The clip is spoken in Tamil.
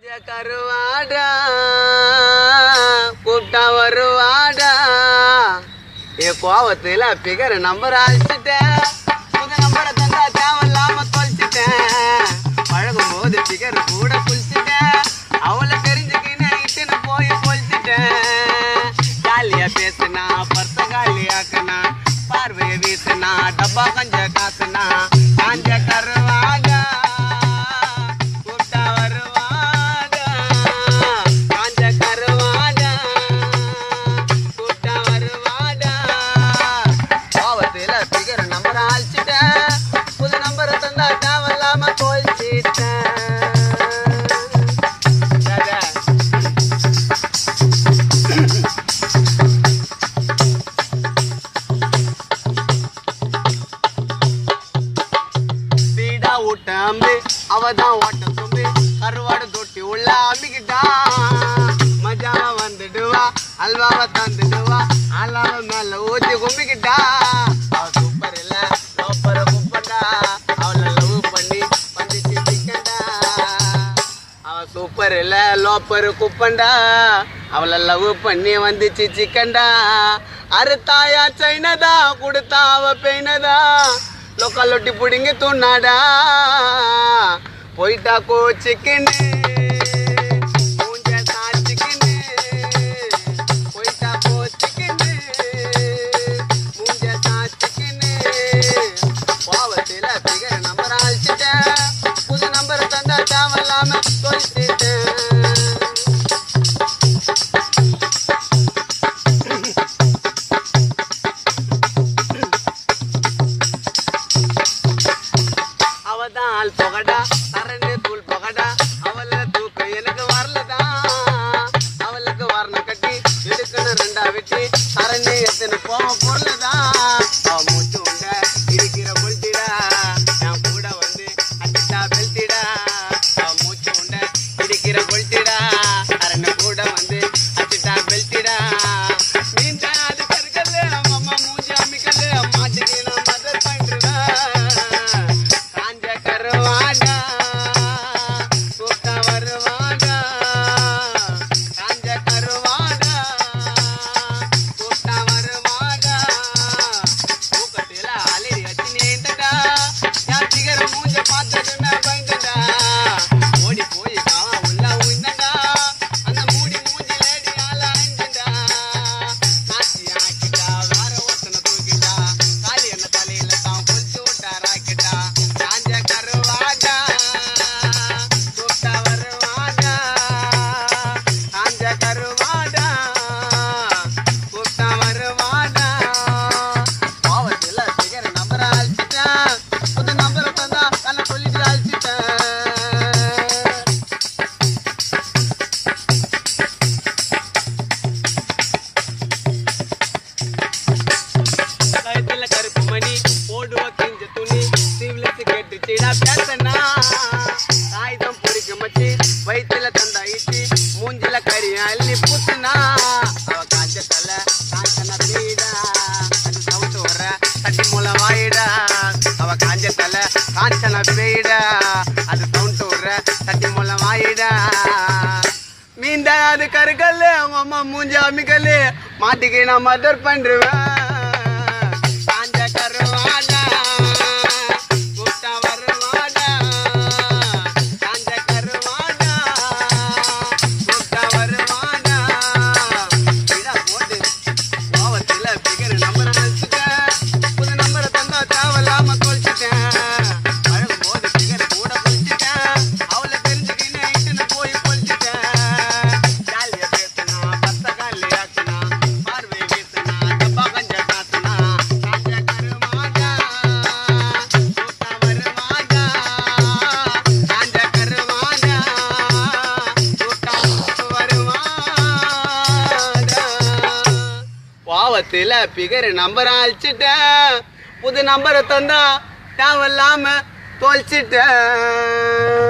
கருவாடா கூப்பிட்டா வருவாடா கோவத்துல பிகர் நம்பர் அழிச்சிட்டேன். புது நம்பரை தந்தா தேவையில்லாம தொலைச்சிட்டேன். பழகும் போது பிகர் கூட குளிச்சுட்டேன். அவளை தெரிஞ்சுக்கின்னு இட்டுன்னு போய் பொழிச்சிட்டேன். ஜாலியா பேசுனா பர்ச காலியாக்குனா பார்வைய வீசுனா டப்பா கஞ்ச காசுனா காஞ்ச கருவாடா அவதான் ஓட்ட தும்பி கருவாடு தொட்டி உள்ள அம்பிக்கிட்டா மஜாவ வந்துடுவா அல்வாவை தந்துடுவா அல்வாவ மேல ஊத்தி கும்பிக்கிட்டா. அவ சூப்பர் இல்ல லோப்பர குப்பண்டா அவளை லவ் பண்ணி வந்துச்சு சிக்கண்டா. அவ சூப்பர் இல்ல லோப்பரு குப்பண்டா அவளை லவ் பண்ணி வந்துச்சு சிக்கண்டா. அறுத்தாயா சைனதா கொடுத்தா அவ பெயினதா லொக்காலொட்டி புடிங்க தூண்ணாடா போயிட்டா கோச்சிக்கின்னு மூஞ்ச சாச்சிக்கின்னு போயிட்டா கோச்சிக்கின்னு மூஞ்ச சாச்சிக்கின்னு பாவத்தில் பிகர் நம்பர் அழிச்சிட்டேன். புது நம்பர் தந்தா தேவையில்லாம தொலைச்சிட்டேன். அவதான் பொகடா தரன்னு தூள் பொகடா அவளை தூக்க எனக்கு வரலதா. அவளுக்கு வரணம் கட்டி எடுக்கணும் ரெண்டா வெட்டி தரன்னு எத்தனை போக பொருளதா. அவ மூச்சு உண்ட இருக்கிற பொழுத்திடா என் கூட வந்து அட்டிட்டா பெல்த்திடா. அவ மூச்சு உண்ட இருக்கிற பொழுத்திடா தரன்னு கூட வந்து அட்டிட்டா பெல்த்திடா. மீண்டா அது கருக்கல்ல அம்மா மூஞ்சி அம்மிக்கல்ல மாட்டுக்கு நான் மதர் பண்ணிடுவேன். ஆயுதம் பொறிக்க மச்சி வயிற்றுல தந்தா ஈட்டி மூஞ்சில கறி அள்ளி பூத்துனா. அவ காஞ்ச தலை காஞ்சன பீடா அது சவுட்டு வர தட்டி மூல வாயிடா. அவ காஞ்ச தலை காஞ்சன பீடா அது சவுண்டு வர தட்டி மூல வாயிடா. மீண்டா அது கருக்கல்லு அவங்க அம்மா மூஞ்சி அம்மிக்கல்லு மாட்டிக்கு நான் மதர் பண்ணிடுவேன். காஞ்ச கருவாடா பாவத்தில் பிகர் நம்பர் அழிச்சிட்டேன். புது நம்பரை தந்தா தேவையில்லாம தொலைச்சிட்டேன்.